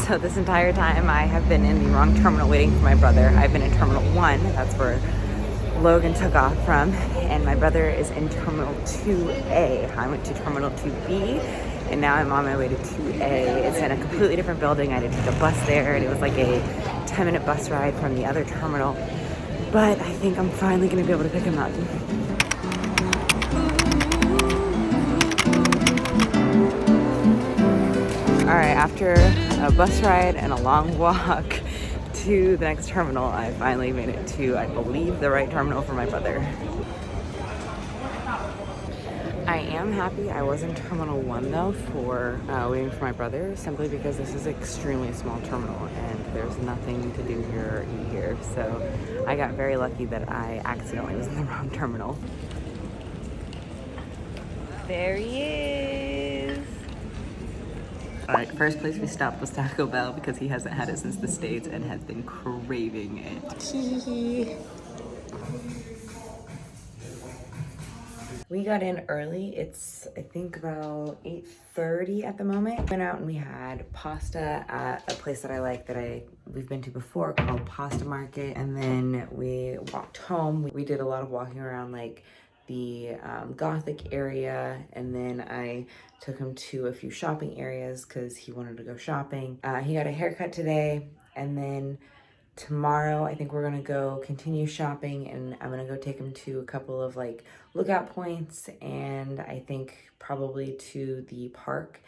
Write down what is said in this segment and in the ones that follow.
So this entire time I have been in the wrong terminal waiting for my brother. I've been in Terminal 1, that's where Logan took off from, and my brother is in Terminal 2A. I went to Terminal 2B, and now I'm on my way to 2A. It's in a completely different building. I had to take a bus there, and it was like a 10-minute bus ride from the other terminal. But I think I'm finally gonna be able to pick him up. All right, after a bus ride and a long walk to the next terminal, I finally made it to, I believe, the right terminal for my brother. I am happy I was in Terminal 1 though for waiting for my brother, simply because this is an extremely small terminal and there's nothing to do here or eat here. So I got very lucky that I accidentally was in the wrong terminal. There he is. All right, first place we stopped was Taco Bell because he hasn't had it since the States and has been craving it. We got in early. It's, I think, about 8:30 at the moment. Went out and we had pasta at a place that I like that we've been to before called Pasta Market. And then we walked home. We did a lot of walking around like the Gothic area, and then I took him to a few shopping areas because he wanted to go shopping. He got a haircut today, and then tomorrow I think we're gonna go continue shopping, and I'm gonna go take him to a couple of like lookout points, and I think probably to the park,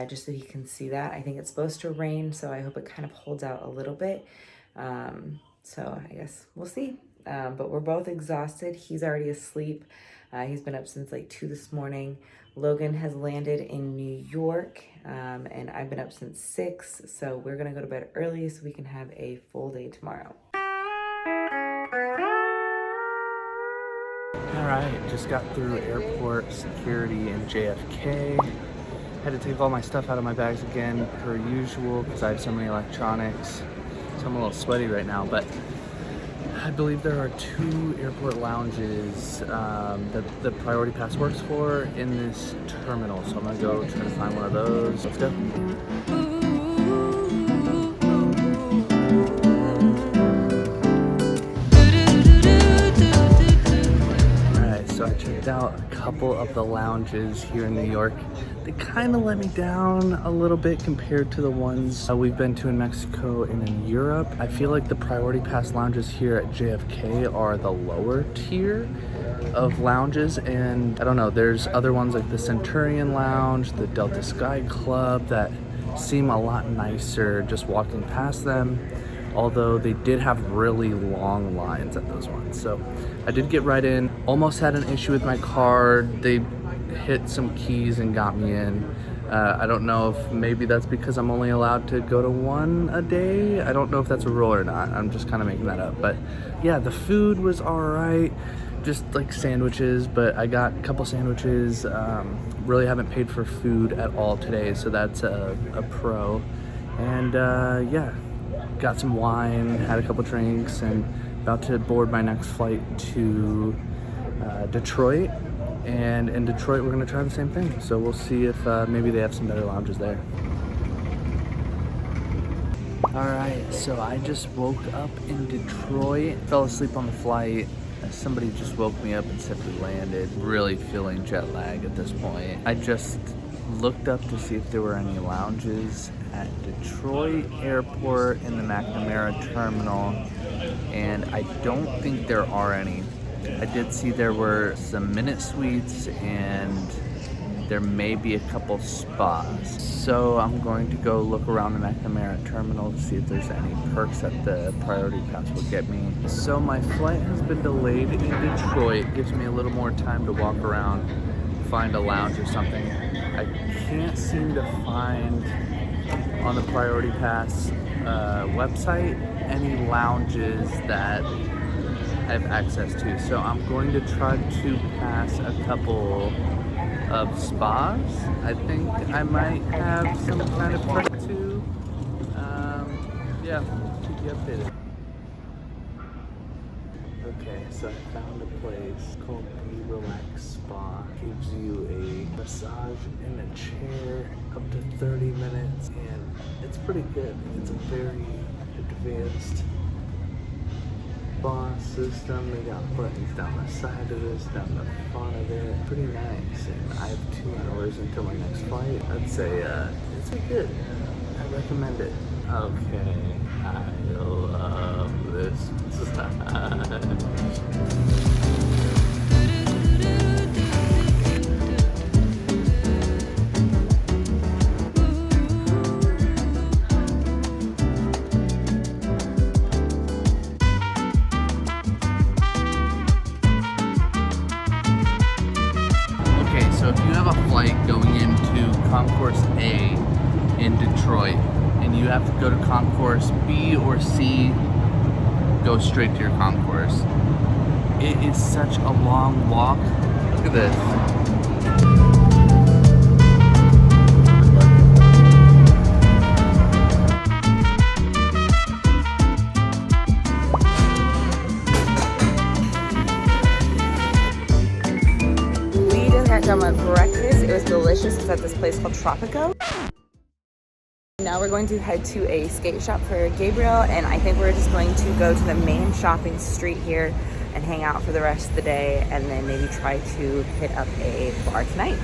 just so he can see that. I think it's supposed to rain, so I hope it kind of holds out a little bit. So I guess we'll see. But we're both exhausted. He's already asleep. He's been up since like 2 this morning. Logan has landed in New York, and I've been up since 6. So we're gonna go to bed early so we can have a full day tomorrow. All right, just got through airport security in JFK. Had to take all my stuff out of my bags again, per usual, because I have so many electronics. So I'm a little sweaty right now, but I believe there are 2 airport lounges that the Priority Pass works for in this terminal. So I'm gonna go try to find one of those. Let's go. Alright, so I checked out a couple of the lounges here in New York. They kind of let me down a little bit compared to the ones we've been to in Mexico and in Europe. I feel like the Priority Pass lounges here at JFK are the lower tier of lounges, and I don't know, there's other ones like the Centurion Lounge, the Delta Sky Club that seem a lot nicer just walking past them, although they did have really long lines at those ones. So I did get right in. Almost had an issue with my card. They hit some keys and got me in. I don't know if maybe that's because I'm only allowed to go to 1 a day. I don't know if that's a rule or not. I'm just kind of making that up. But yeah, the food was all right. Just like sandwiches, but I got a couple sandwiches. Really haven't paid for food at all today, so that's a pro. And yeah, got some wine, had a couple drinks, and about to board my next flight to Detroit. And in Detroit, we're gonna try the same thing. So we'll see if maybe they have some better lounges there. All right, so I just woke up in Detroit, fell asleep on the flight. Somebody just woke me up and said we landed. Really feeling jet lag at this point. I just looked up to see if there were any lounges at Detroit Airport in the McNamara terminal, and I don't think there are any. I did see there were some minute suites and there may be a couple spas. So I'm going to go look around the McNamara terminal to see if there's any perks that the Priority Pass will get me. So my flight has been delayed in Detroit. Gives me a little more time to walk around, find a lounge or something. I can't seem to find on the Priority Pass website any lounges that I have access to. So I'm going to try to pass a couple of spas. I think I might have some kind of perk too. Yeah, keep you updated. Okay, so I found a place called Be Relax Spa. Gives you a massage in a chair up to 30 minutes, and it's pretty good. It's a very advanced bar system. They got buttons down the side of this, down the front of it. Pretty nice. And I have 2 hours until my next flight. I'd say it's pretty good. I recommend it. Okay, I love this. So if you have a flight going into Concourse A in Detroit and you have to go to Concourse B or C, go straight to your concourse. It is such a long walk. Look at this. Got my breakfast. It was delicious. It's at this place called Tropico. Now we're going to head to a skate shop for Gabriel, and I think we're just going to go to the main shopping street here and hang out for the rest of the day, and then maybe try to hit up a bar tonight.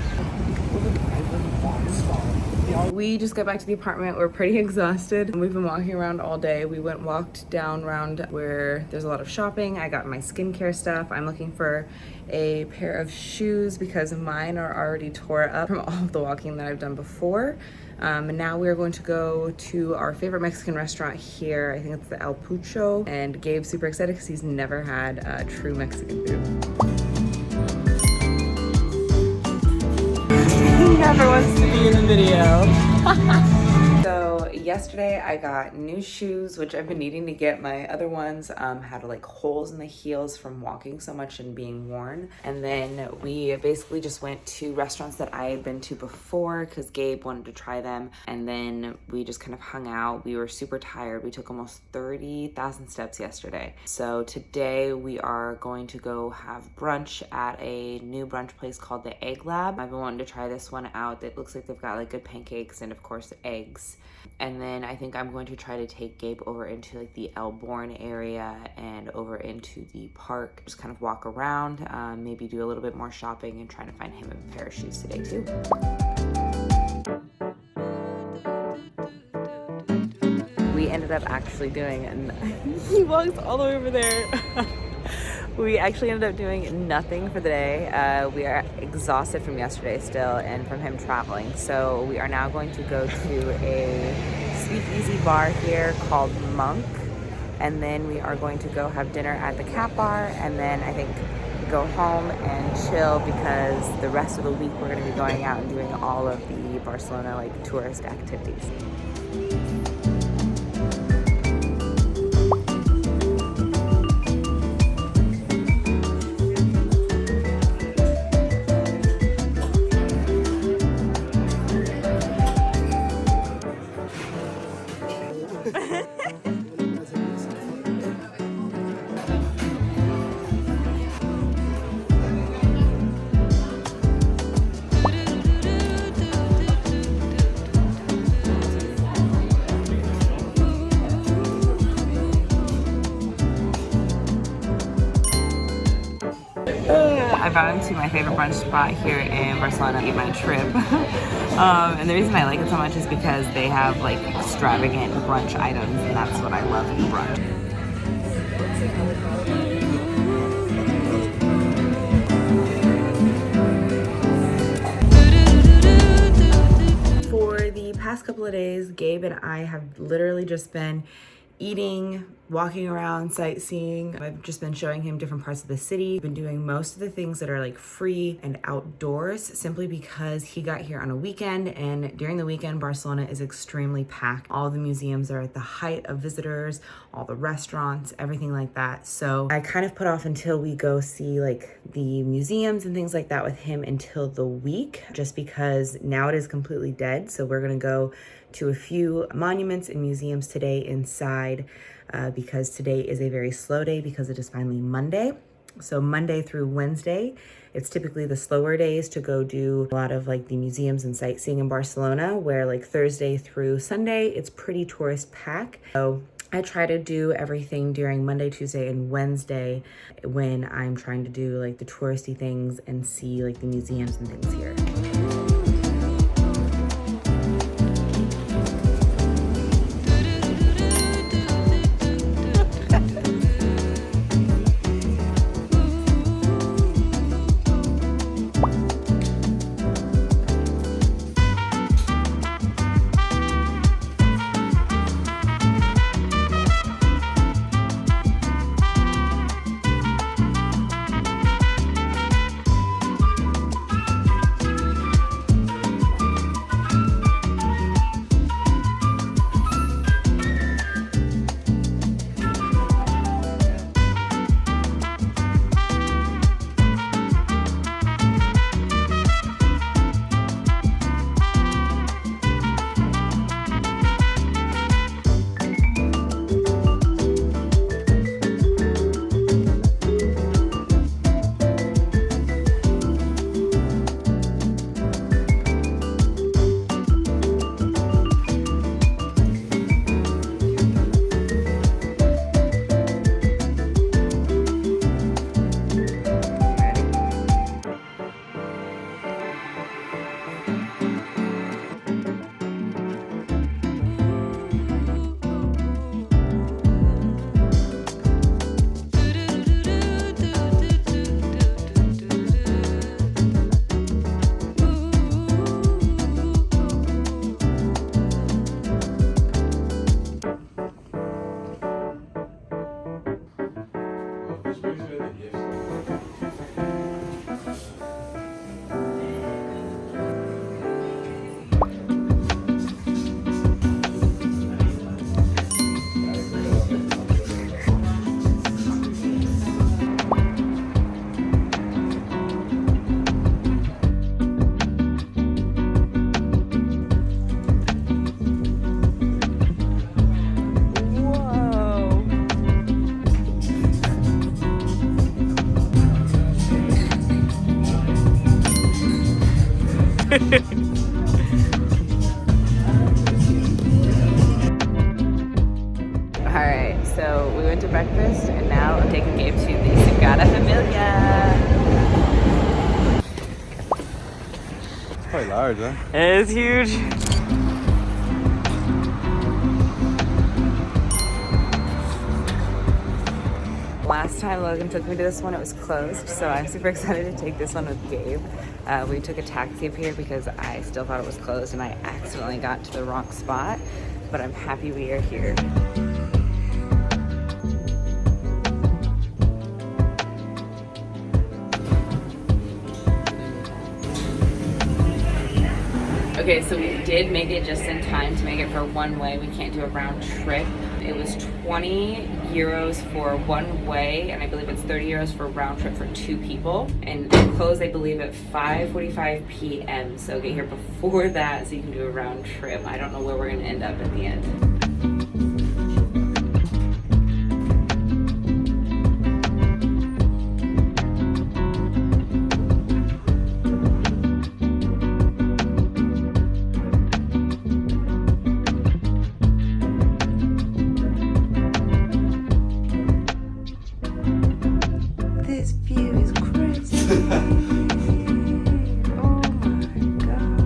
We just got back to the apartment. We're pretty exhausted. We've been walking around all day. We walked down around where there's a lot of shopping. I got my skincare stuff. I'm looking for a pair of shoes because mine are already tore up from all of the walking that I've done before. And now we're going to go to our favorite Mexican restaurant here. I think it's the El Pucho. And Gabe's super excited because he's never had true Mexican food. He never wants to be in the video. So yesterday I got new shoes, which I've been needing to get. My other ones had like holes in the heels from walking so much and being worn. And then we basically just went to restaurants that I had been to before because Gabe wanted to try them. And then we just kind of hung out. We were super tired. We took almost 30,000 steps yesterday. So today we are going to go have brunch at a new brunch place called the Egg Lab. I've been wanting to try this one out. It looks like they've got like good pancakes and of course eggs. And then I think I'm going to try to take Gabe over into like the Elborn area and over into the park. Just kind of walk around, maybe do a little bit more shopping and trying to find him a pair of shoes today too. We ended up actually doing, and he walks all the way over there. We actually ended up doing nothing for the day. We are exhausted from yesterday still and from him traveling. So we are now going to go to a speakeasy bar here called Monk. And then we are going to go have dinner at the Cat Bar. And then I think go home and chill because the rest of the week we're going to be going out and doing all of the Barcelona like tourist activities. I brought him to my favorite brunch spot here in Barcelona to eat my trip. And the reason I like it so much is because they have like extravagant brunch items, and that's what I love in brunch. For the past couple of days, Gabe and I have literally just been eating, walking around, sightseeing. I've just been showing him different parts of the city. I've been doing most of the things that are like free and outdoors simply because he got here on a weekend, and during the weekend Barcelona is extremely packed. All the museums are at the height of visitors, all the restaurants, everything like that. So I kind of put off until we go see like the museums and things like that with him until the week, just because now it is completely dead. So we're gonna go to a few monuments and museums today inside because today is a very slow day because it is finally Monday. So Monday through Wednesday, it's typically the slower days to go do a lot of like the museums and sightseeing in Barcelona, where like Thursday through Sunday, it's pretty tourist packed. So I try to do everything during Monday, Tuesday, and Wednesday when I'm trying to do like the touristy things and see like the museums and things here. Alright, so we went to breakfast and now I'm taking Gabe to the Sagrada Familia. It's quite large, huh? It is huge. Last time Logan took me to this one, it was closed, so I'm super excited to take this one with Gabe. We took a taxi up here because I still thought it was closed and I accidentally got to the wrong spot, but I'm happy we are here. Okay, so we did make it just in time to make it for one way. We can't do a round trip. It was 20 euros for one way, and I believe it's 30 euros for a round trip for 2 people. And it closed, I believe, at 5:45 p.m. So get here before that so you can do a round trip. I don't know where we're gonna end up at the end. This view is crazy. Oh my god.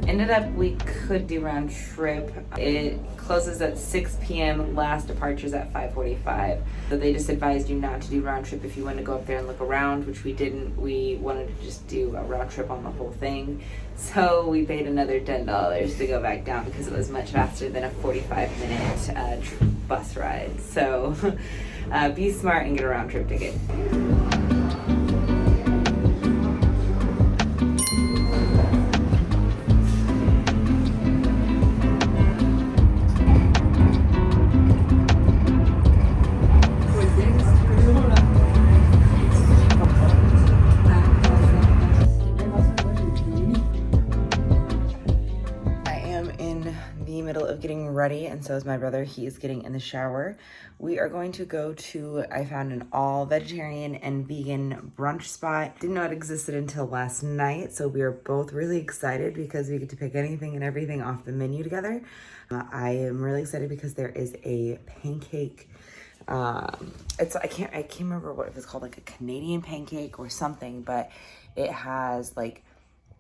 Ended up we could do round trip. It closes at 6 p.m. Last departure's at 5:45. So they just advised you not to do round trip if you want to go up there and look around, which we didn't. We wanted to just do a round trip on the whole thing. So we paid another $10 to go back down because it was much faster than a 45-minute bus ride. So be smart and get a round trip ticket. middle of getting ready, and so is my brother. He is getting in the shower. We are going to go to, I found an all vegetarian and vegan brunch spot. Didn't know it existed until last night, so we are both really excited because we get to pick anything and everything off the menu together. I am really excited because there is a pancake. I can't remember what it was called, like a Canadian pancake or something, but it has like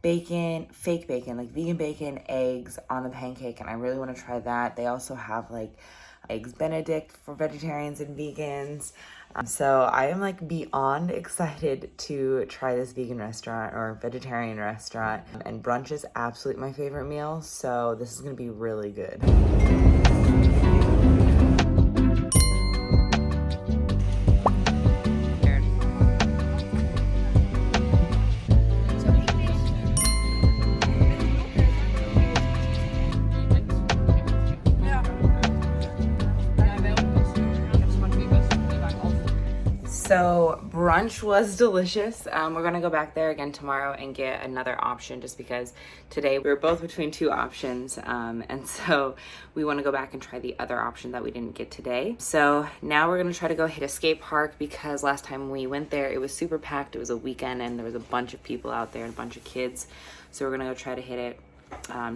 bacon, fake bacon, like vegan bacon, eggs on the pancake, and I really want to try that. They also have like eggs Benedict for vegetarians and vegans. So I am like beyond excited to try this vegan restaurant or vegetarian restaurant, and brunch is absolutely my favorite meal, so this is gonna be really good. So brunch was delicious. We're gonna go back there again tomorrow and get another option, just because today we were both between two options. And so we wanna go back and try the other option that we didn't get today. So now we're gonna try to go hit a skate park, because last time we went there, it was super packed. It was a weekend and there was a bunch of people out there and a bunch of kids. So we're gonna go try to hit it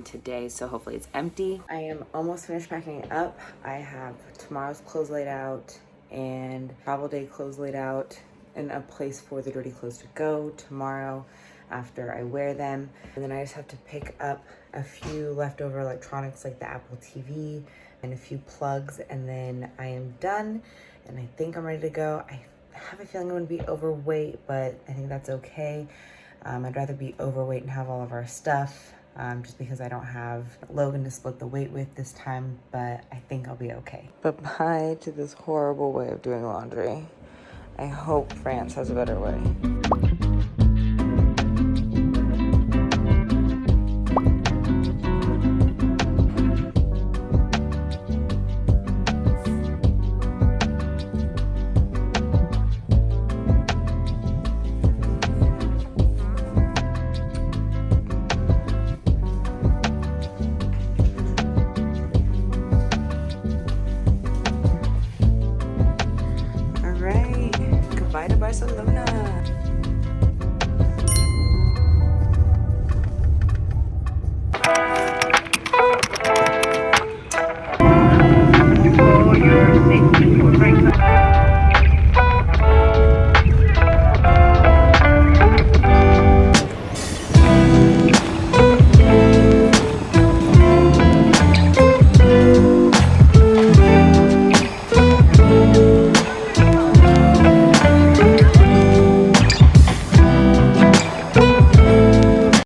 today, so hopefully it's empty. I am almost finished packing it up. I have tomorrow's clothes laid out and travel day clothes laid out, and a place for the dirty clothes to go tomorrow after I wear them. And then I just have to pick up a few leftover electronics like the Apple TV and a few plugs, and then I am done and I think I'm ready to go. I have a feeling I'm gonna be overweight, but I think that's okay. I'd rather be overweight and have all of our stuff, just because I don't have Logan to split the weight with this time, but I think I'll be okay. But bye to this horrible way of doing laundry. I hope France has a better way.